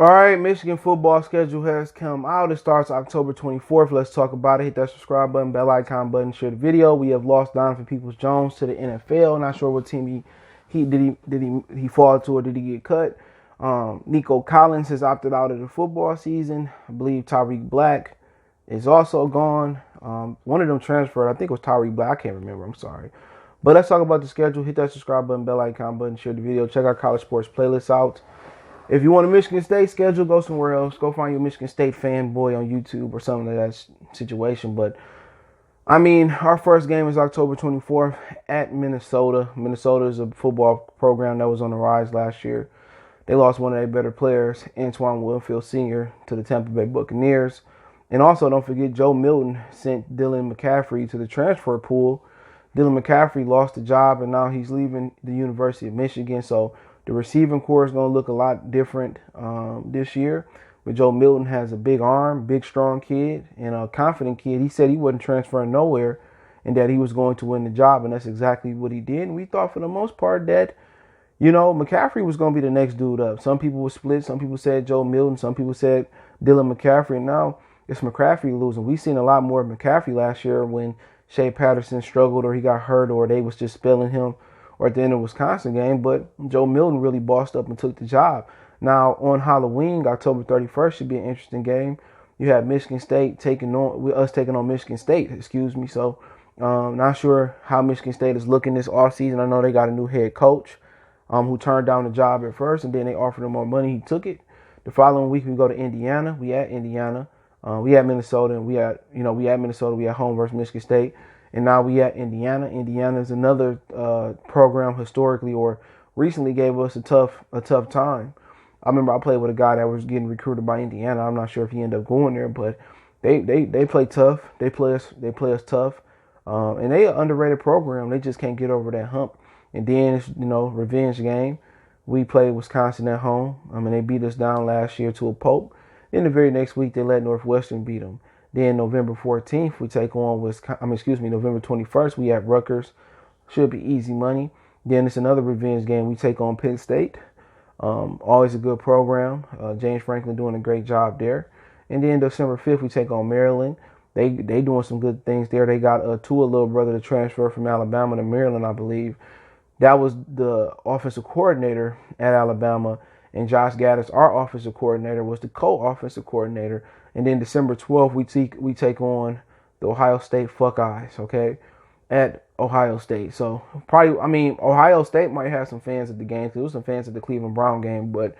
All right, Michigan football schedule has come out. It starts October 24th. Let's talk about it. Hit that subscribe button, bell icon button, share the video. We have lost Donovan Peoples-Jones to the NFL. Not sure what team he fall to or did he get cut. Nico Collins has opted out of the football season. I believe Tyreek Black is also gone. One of them transferred. I think it was Tyreek Black. I can't remember. I'm sorry. But let's talk about the schedule. Hit that subscribe button, bell icon button, share the video. Check our college sports playlist out. If you want a Michigan State schedule, go somewhere else. Go find your Michigan State fanboy on YouTube or something like that situation. But, I mean, our first game is October 24th at Minnesota. Minnesota is a football program that was on the rise last year. They lost one of their better players, Antoine Winfield Sr., to the Tampa Bay Buccaneers. And also, don't forget, Joe Milton sent Dylan McCaffrey to the transfer pool. Dylan McCaffrey lost the job, and now he's leaving the University of Michigan. So the receiving core is going to look a lot different this year. But Joe Milton has a big arm, big, strong kid, and a confident kid. He said he wasn't transferring nowhere and that he was going to win the job, and that's exactly what he did. And we thought for the most part that, you know, McCaffrey was going to be the next dude up. Some people were split. Some people said Joe Milton. Some people said Dylan McCaffrey. And now it's McCaffrey losing. We've seen a lot more of McCaffrey last year when Shea Patterson struggled or he got hurt or they was just spelling him, or at the end of the Wisconsin game, but Joe Milton really bossed up and took the job. Now, on Halloween, October 31st, should be an interesting game. You have Michigan State taking on Michigan State, So, not sure how Michigan State is looking this offseason. I know they got a new head coach who turned down the job at first, and then they offered him more money. He took it. The following week, we go to Indiana. We at Indiana. We at Minnesota, and we at Minnesota. We at home versus Michigan State. And now we at Indiana. Indiana is another program historically or recently gave us a tough time. I remember I played with a guy that was getting recruited by Indiana. I'm not sure if he ended up going there, but they play tough. They play us tough, and they an underrated program. They just can't get over that hump. And then it's revenge game. We played Wisconsin at home. I mean they beat us down last year to a pulp. Then the very next week they let Northwestern beat them. Then November 14th, we take on November 21st, we have Rutgers. Should be easy money. Then it's another revenge game. We take on Penn State. Always a good program. James Franklin doing a great job there. And then December 5th, we take on Maryland. They doing some good things there. They got a Tua little brother to transfer from Alabama to Maryland, I believe. That was the offensive coordinator at Alabama. And Josh Gaddis, our offensive coordinator, was the co-offensive coordinator. And then December 12th, we take on the Ohio State Buckeyes, okay, at Ohio State. So probably, Ohio State might have some fans at the game. There was some fans at the Cleveland Brown game, but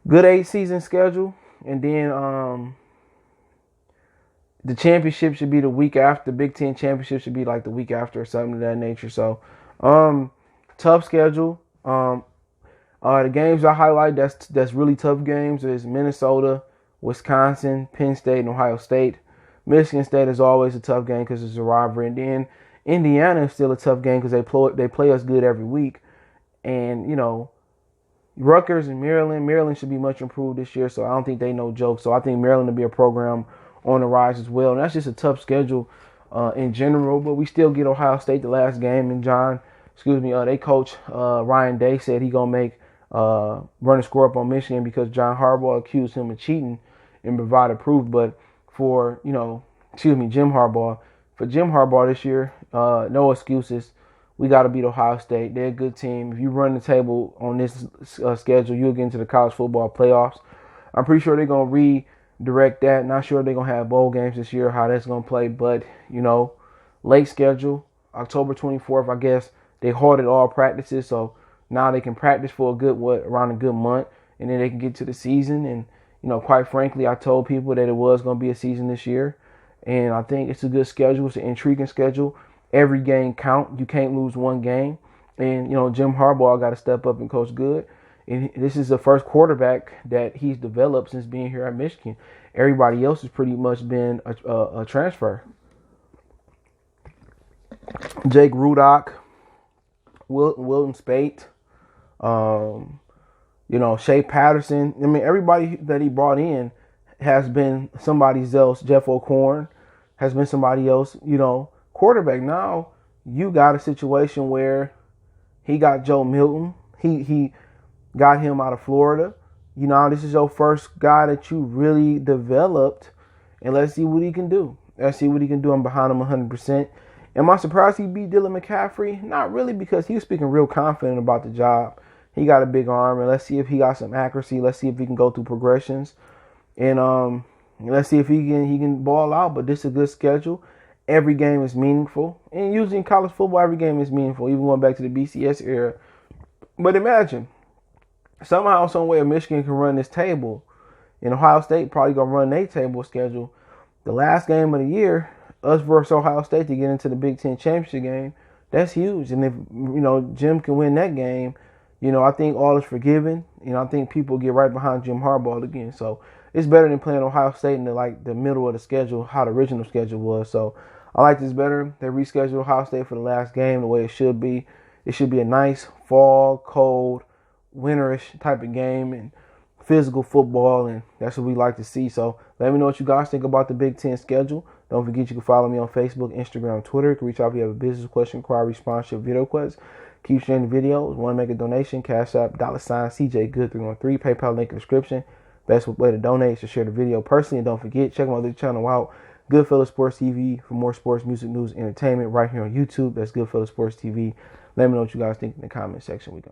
good 8-season schedule. And then the championship should be the week after. The Big Ten championship should be like the week after or something of that nature. So tough schedule. The games I highlight that's really tough games is Minnesota, Wisconsin, Penn State, and Ohio State. Michigan State is always a tough game because it's a rivalry. And then Indiana is still a tough game because they play us good every week. And, Rutgers and Maryland should be much improved this year, so I don't think they no joke. So I think Maryland will be a program on the rise as well. And that's just a tough schedule in general. But we still get Ohio State the last game. And they coach Ryan Day said he going to make run a score up on Michigan because John Harbaugh accused him of cheating and provided proof. But for Jim Harbaugh this year, no excuses. We got to beat Ohio State. They're a good team. If you run the table on this schedule, you'll get into the college football playoffs. I'm pretty sure they're going to redirect that. Not sure they're going to have bowl games this year, how that's going to play. But, late schedule, October 24th, I guess they halted all practices. So now they can practice for around a good month. And then they can get to the season. And, quite frankly, I told people that it was going to be a season this year. And I think it's a good schedule. It's an intriguing schedule. Every game count. You can't lose one game. And, Jim Harbaugh got to step up and coach good. And this is the first quarterback that he's developed since being here at Michigan. Everybody else has pretty much been a transfer. Jake Rudock, Wilton Spate, Shea Patterson. Everybody that he brought in has been somebody else. Jeff O'Corn has been somebody else, quarterback. Now you got a situation where he got Joe Milton. He got him out of Florida. You know, this is your first guy that you really developed, and let's see what he can do. Let's see what he can do. I'm behind him 100%. Am I surprised he beat Dylan McCaffrey? Not really, because he was speaking real confident about the job. He got a big arm, and let's see if he got some accuracy. Let's see if he can go through progressions, and let's see if he can ball out. But this is a good schedule. Every game is meaningful, and usually in college football, every game is meaningful, even going back to the BCS era. But imagine, somehow, some way, Michigan can run this table, and Ohio State probably gonna run their table schedule. The last game of the year, us versus Ohio State to get into the Big Ten championship game, that's huge. And if Jim can win that game, I think all is forgiven. I think people get right behind Jim Harbaugh again. So it's better than playing Ohio State in the middle of the schedule, how the original schedule was. So I like this better. They rescheduled Ohio State for the last game the way it should be. It should be a nice fall, cold, winterish type of game and physical football, and that's what we like to see. So let me know what you guys think about the Big Ten schedule. Don't forget you can follow me on Facebook, Instagram, Twitter. You can reach out if you have a business question, inquiry, sponsorship, video request. Keep sharing the videos. Want to make a donation? Cash App, $CJGood313. PayPal link in the description. Best way to donate is to share the video personally. And don't forget, check my other channel out, Goodfellas Sports TV, for more sports, music, news, entertainment right here on YouTube. That's Goodfellas Sports TV. Let me know what you guys think in the comment section. We go.